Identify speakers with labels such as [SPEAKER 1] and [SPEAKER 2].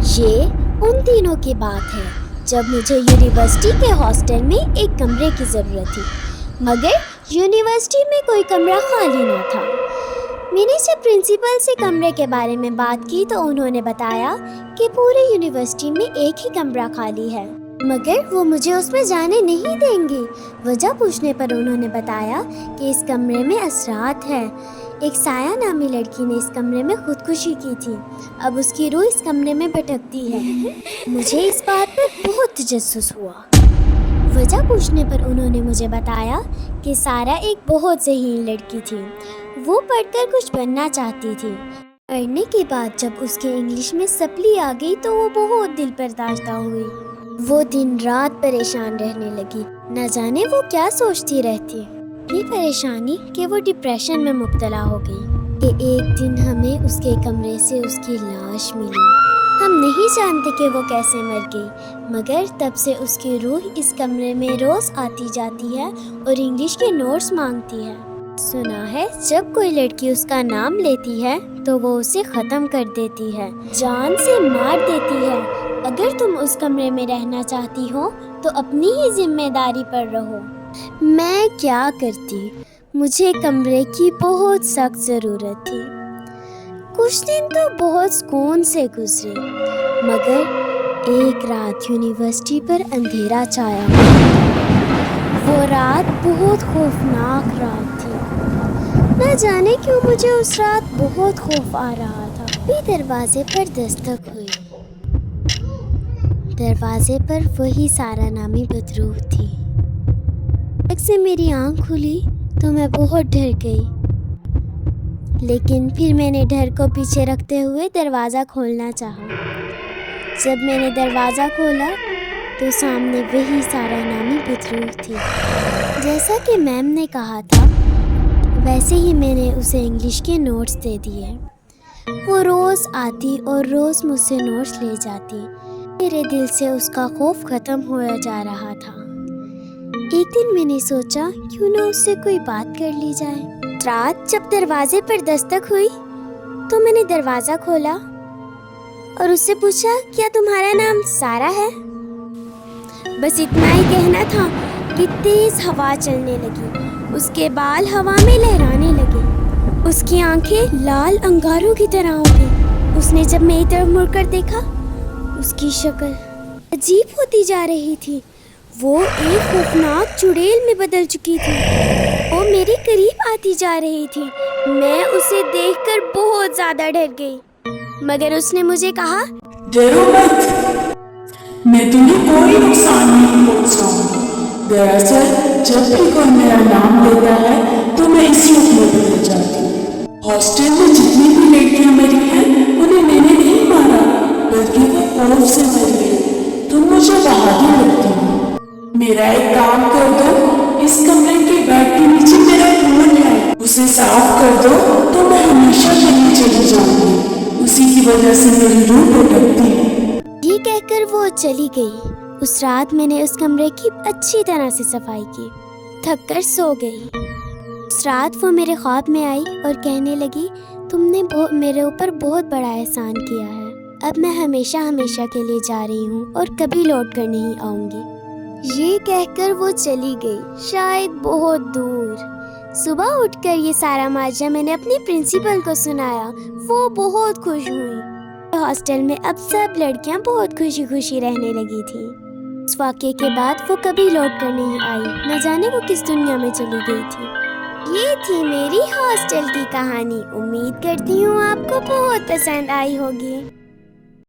[SPEAKER 1] یہ ان دنوں کی بات ہے جب مجھے یونیورسٹی کے ہاسٹل میں ایک کمرے کی ضرورت تھی، مگر یونیورسٹی میں کوئی کمرہ خالی نہ تھا۔ میں نے جب پرنسپل سے کمرے کے بارے میں بات کی تو انہوں نے بتایا کہ پورے یونیورسٹی میں ایک ہی کمرہ خالی ہے، مگر وہ مجھے اس میں جانے نہیں دیں گے۔ وجہ پوچھنے پر انہوں نے بتایا کہ اس کمرے میں اسرار ہے۔ ایک سایہ نامی لڑکی نے اس کمرے میں خودکشی کی تھی، اب اس کی روح اس کمرے میں بھٹکتی ہے۔ مجھے اس بات پر بہت تجسس ہوا۔ وجہ پوچھنے پر انہوں نے مجھے بتایا کہ سارہ ایک بہت ذہین لڑکی تھی، وہ پڑھ کر کچھ بننا چاہتی تھی۔ پڑھنے کے بعد جب اس کے انگلش میں سپلی آ گئی تو وہ بہت دل پرداشتہ ہوئی۔ وہ دن رات پریشان رہنے لگی، نہ جانے وہ کیا سوچتی رہتی۔ یہ پریشانی کہ وہ ڈپریشن میں مبتلا ہو گئی کہ ایک دن ہمیں اس کے کمرے سے اس کی لاش ملی۔ ہم نہیں جانتے کہ وہ کیسے مر گئی، مگر تب سے اس کی روح اس کمرے میں روز آتی جاتی ہے اور انگلش کے نوٹس مانگتی ہے۔ سنا ہے جب کوئی لڑکی اس کا نام لیتی ہے تو وہ اسے ختم کر دیتی ہے، جان سے مار دیتی ہے۔ اگر تم اس کمرے میں رہنا چاہتی ہو تو اپنی ہی ذمہ داری پر رہو۔ میں کیا کرتی؟ مجھے کمرے کی بہت سخت ضرورت تھی۔ کچھ دن تو بہت سکون سے گزرے، مگر ایک رات یونیورسٹی پر اندھیرا چھایا ہوا۔ وہ رات بہت خوفناک رات تھی۔ نہ جانے کیوں مجھے اس رات بہت خوف آ رہا تھا۔ بھی دروازے پر دستک ہوئی۔ دروازے پر وہی سارہ نامی بدروح تھی۔ جب سے میری آنکھ کھلی تو میں بہت ڈر گئی، لیکن پھر میں نے ڈر کو پیچھے رکھتے ہوئے دروازہ کھولنا چاہا۔ جب میں نے دروازہ کھولا تو سامنے وہی سارہ نامی بدروح تھی۔ جیسا کہ میم نے کہا تھا ویسے ہی میں نے اسے انگلش کے نوٹس دے دیے۔ وہ روز آتی اور روز مجھ سے نوٹس لے جاتی۔ میرے دل سے اس کا خوف ختم ہویا جا رہا تھا۔ ایک دن میں نے سوچا کیوں نہ اس سے کوئی بات کر لی جائے۔ رات جب دروازے پر دستک ہوئی تو میں نے دروازہ کھولا اور اس سے پوچھا کیا تمہارا نام سارہ ہے؟ بس اتنا ہی کہنا تھا کہ تیز ہوا چلنے لگی، اس کے بال ہوا میں لہرانے لگے، اس کی آنکھیں لال انگاروں کی طرح ہو گئی۔ اس نے جب میری طرف مڑ کر دیکھا، اس کی شکل عجیب ہوتی جا رہی تھی۔ وہ ایک خوفناک چڑیل میں بدل چکی تھی۔ وہ میرے قریب آتی جا رہی تھی۔ میں اسے دیکھ کر بہت زیادہ ڈر گئی، مگر اس نے مجھے کہا
[SPEAKER 2] ڈرو مت، میں تمہیں کوئی نقصان نہیں پہنچاؤں گی۔ دراصل جب بھی کوئی میرا نام لیتا ہے تو میں اس روپ میں بدل جاتی ہوں۔ ہاسٹل میں جتنی بھی لڑکیاں مری ہیں انہیں میں نے نہیں مارا، بلکہ وہ خوف سے مر گئی۔ تم مجھے بہادر لگتی ہو۔ میرا ایک کام کر دو، اس کمرے کے بیڈ کے نیچے میرا خون ہے، اسے صاف کر دو تو میں ہمیشہ کہیں چلی جاؤں گی۔ اسی کی وجہ سے میری روح بھٹکتی ہے۔
[SPEAKER 1] یہ کہہ کر وہ چلی گئی۔ اس رات میں نے اس کمرے کی اچھی طرح سے صفائی کی، تھک کر سو گئی۔ اس رات وہ میرے خواب میں آئی اور کہنے لگی تم نے میرے اوپر بہت بڑا احسان کیا ہے، اب میں ہمیشہ کے لیے جا رہی ہوں اور کبھی لوٹ کر نہیں آؤں گی۔ یہ کہہ کر وہ چلی گئی، شاید بہت دور۔ صبح اٹھ کر یہ سارا ماجرا میں نے اپنی پرنسپل کو سنایا، وہ بہت خوش ہوئی۔ ہاسٹل میں اب سب لڑکیاں بہت خوشی رہنے لگی تھیں۔ اس واقعے کے بعد وہ کبھی لوٹ کر نہیں آئی، نہ جانے وہ کس دنیا میں چلی گئی تھی۔ یہ تھی میری ہاسٹل کی کہانی۔ امید کرتی ہوں آپ کو بہت پسند آئی ہوگی۔